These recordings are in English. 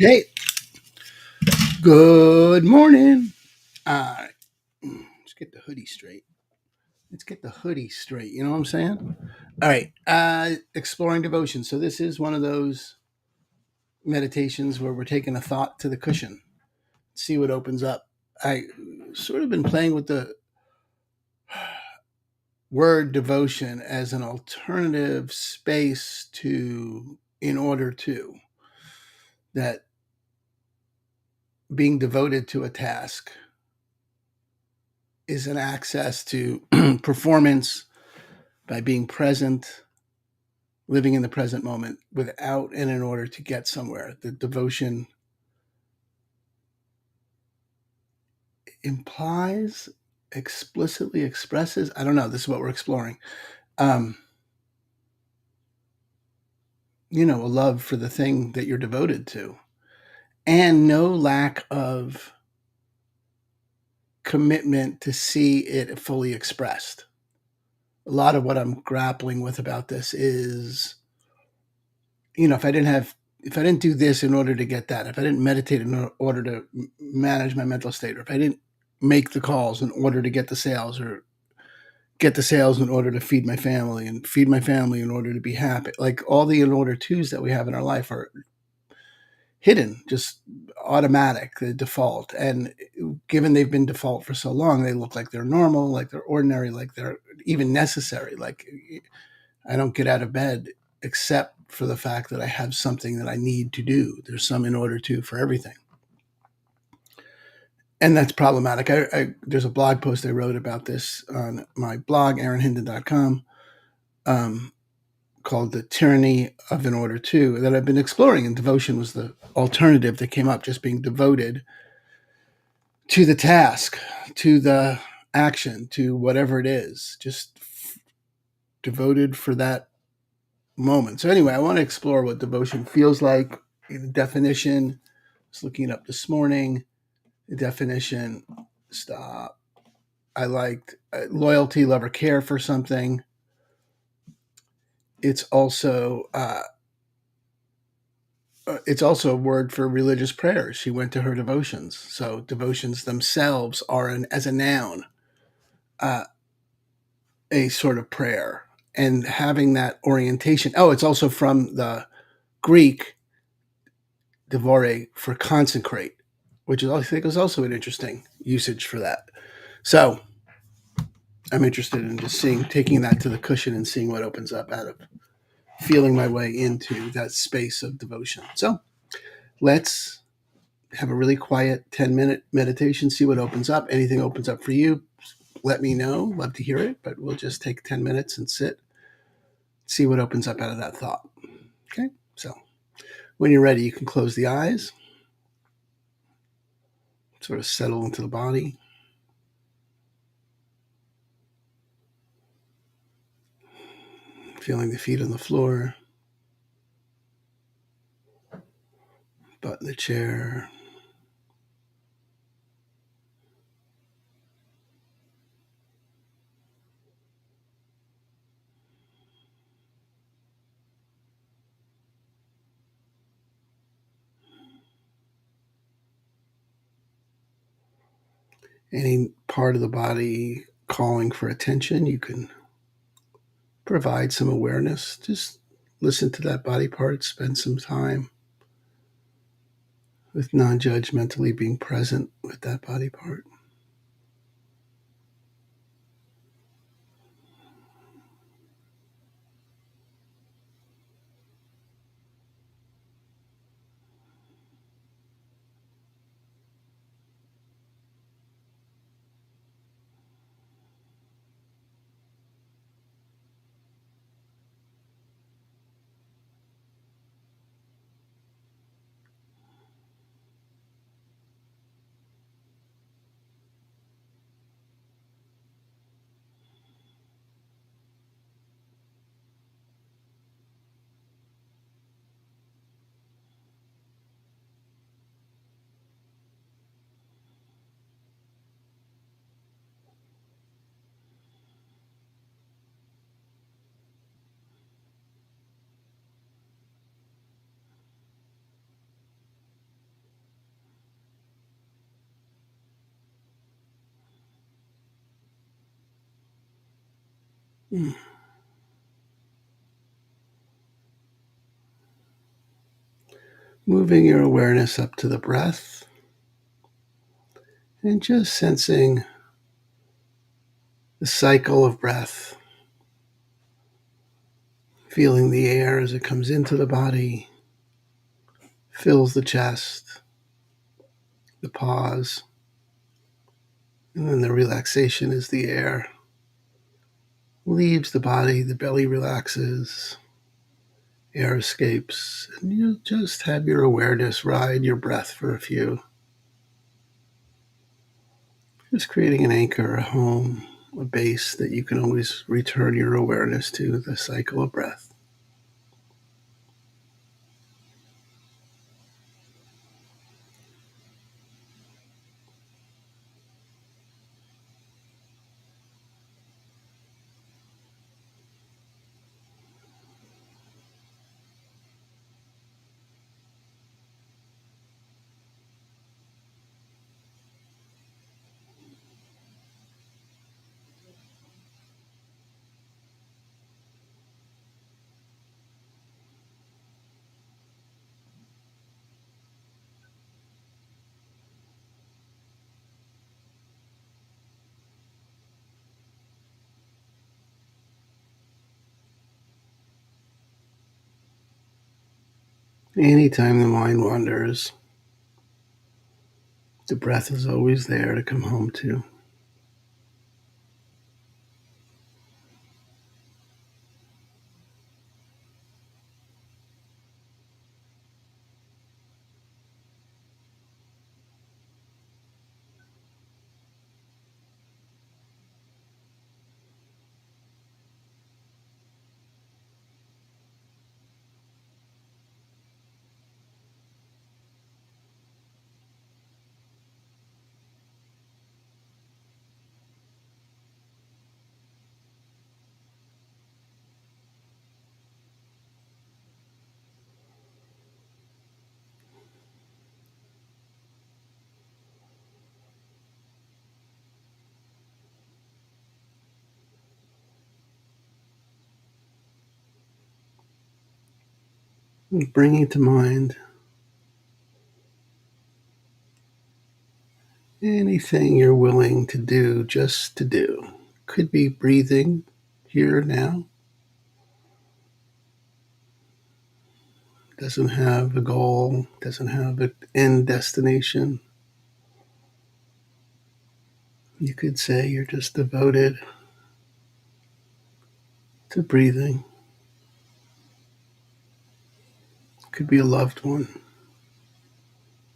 Hey, good morning. Uh, let's get the hoodie straight. Let's get the hoodie straight. You know what I'm saying? All right. Exploring devotion. So this is one of those meditations where we're taking a thought to the cushion, see what opens up. I sort of been playing with the word devotion as an alternative space to in order to that being devoted to a task is an access to performance by being present, living in the present moment without and in order to get somewhere. The devotion implies, explicitly expresses, I don't know, this is what we're exploring. Um, a love for the thing that you're devoted to and no lack of commitment to see it fully expressed. A lot of what I'm grappling with about this is, if I didn't do this in order to get that, if I didn't meditate in order to manage my mental state, or if I didn't make the calls in order to get the sales, or get the sales in order to feed my family, and feed my family in order to be happy, like all the in order twos that we have in our life are hidden, just automatic, the default. And given they've been default for so long, they look like they're normal, like they're ordinary, like they're even necessary. Like I don't get out of bed except for the fact that I have something that I need to do. There's some in order to for everything. And that's problematic. There's a blog post I wrote about this on my blog, aaronhinden.com, um, called The Tyranny of In Order To, that I've been exploring. And devotion was the alternative that came up, just being devoted to the task, to the action, to whatever it is, just devoted for that moment. So anyway, I want to explore what devotion feels like. The definition, I was looking it up this morning. The definition, stop. I liked loyalty, love, or care for something. It's also a word for religious prayers. She went to her devotions. So devotions themselves are as a noun, uh, a sort of prayer, and having that orientation. Oh, it's also from the Greek devore for consecrate, which is I think is also an interesting usage for that. So I'm interested in just taking that to the cushion and seeing what opens up out of feeling my way into that space of devotion. So let's have a really quiet 10-minute meditation, see what opens up. Anything opens up for you, let me know. Love to hear it, but we'll just take 10 minutes and sit, see what opens up out of that thought. Okay? So when you're ready, you can close the eyes, sort of settle into the body. Feeling the feet on the floor, butt in the chair. Any part of the body calling for attention, you can provide some awareness. Just listen to that body part, spend some time with non judgmentally being present with that body part. Mm. Moving your awareness up to the breath and just sensing the cycle of breath, feeling the air as it comes into the body, fills the chest, the pause, and then the relaxation as the air leaves the body, the belly relaxes, air escapes, and you just have your awareness ride your breath for a few. Just creating an anchor, a home, a base that you can always return your awareness to, the cycle of breath. Anytime the mind wanders, the breath is always there to come home to. Bringing to mind anything you're willing to do just to do. Could be breathing here now. Doesn't have a goal, doesn't have an end destination. You could say you're just devoted to breathing. Could be a loved one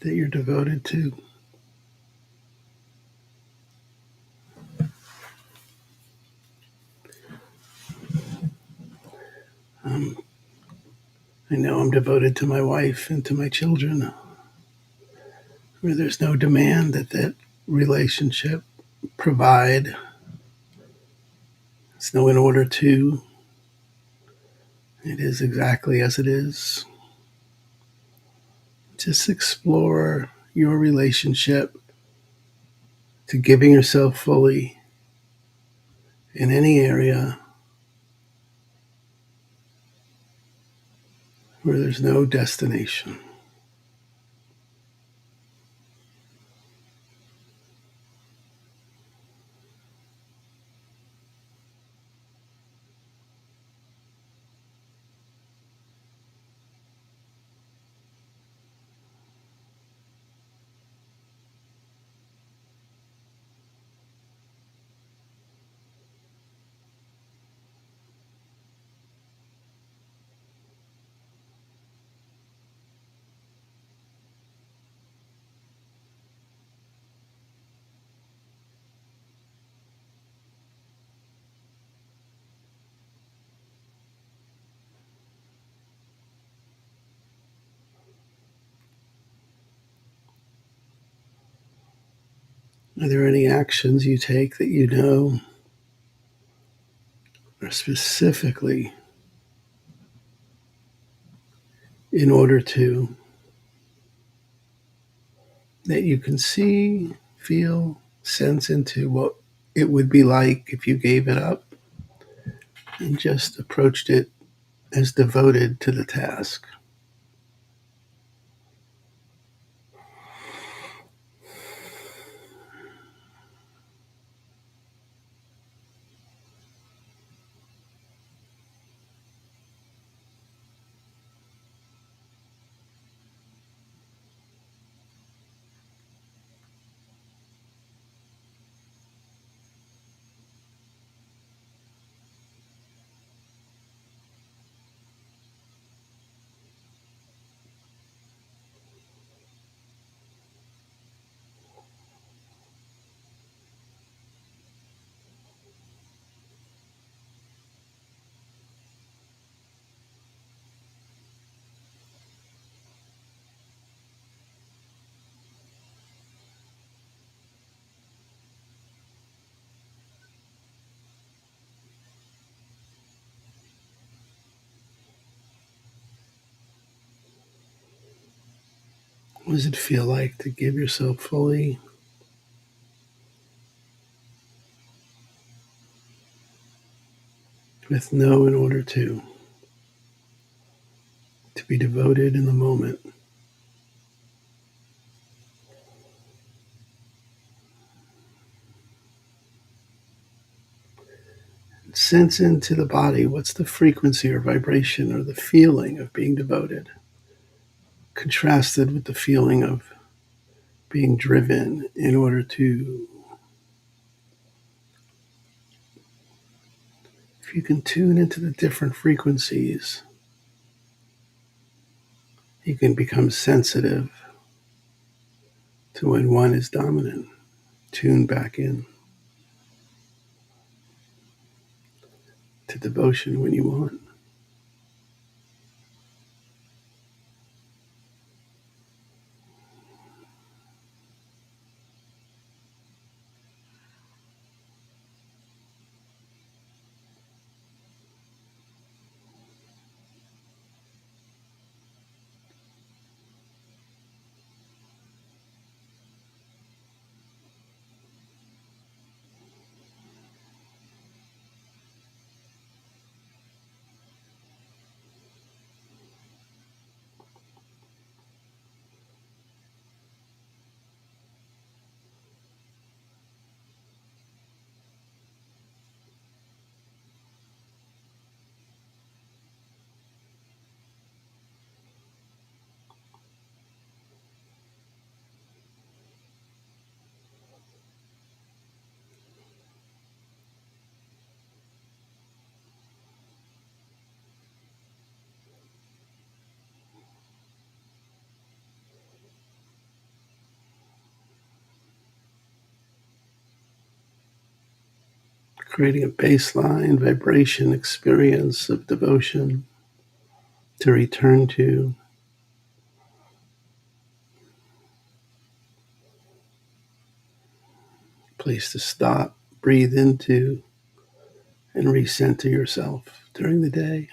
that you're devoted to. Um, I know I'm devoted to my wife and to my children, where there's no demand that that relationship provide. It's no in order to. It is exactly as it is. Just explore your relationship to giving yourself fully in any area where there's no destination. Are there any actions you take that you know are specifically in order to, that you can see, feel, sense into what it would be like if you gave it up? and just approached it as devoted to the task. What does it feel like to give yourself fully? With no in order to be devoted in the moment. Sense into the body. What's the frequency or vibration or the feeling of being devoted? Contrasted with the feeling of being driven in order to. If you can tune into the different frequencies, you can become sensitive to when one is dominant. Tune back in to devotion when you want. Creating a baseline vibration experience of devotion to return to. Place to stop, breathe into, and recenter yourself during the day.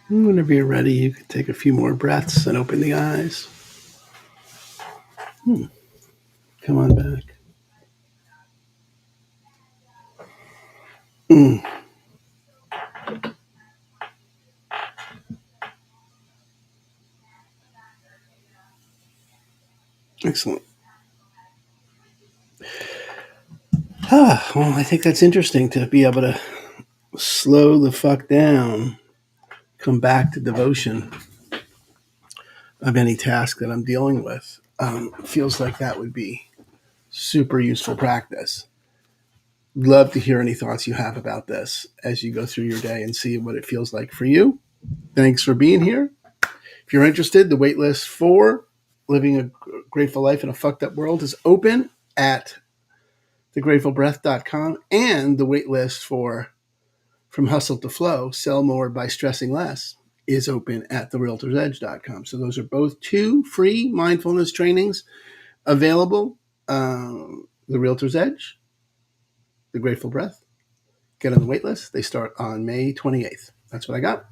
Whenever you're ready, you can take a few more breaths and open the eyes. Come on back. Excellent. Well, I think that's interesting to be able to slow the fuck down, come back to devotion of any task that I'm dealing with. Feels like that would be super useful practice. Love to hear any thoughts you have about this as you go through your day and see what it feels like for you. Thanks for being here. If you're interested, the wait list for Living a Grateful Life in a Fucked Up World is open at thegratefulbreath.com, and the wait list for From Hustle to Flow, Sell More by Stressing Less, is open at therealtorsedge.com. So those are both 2 free mindfulness trainings available. The Realtor's Edge, The Grateful Breath. Get on the wait list. They start on May 28th. That's what I got.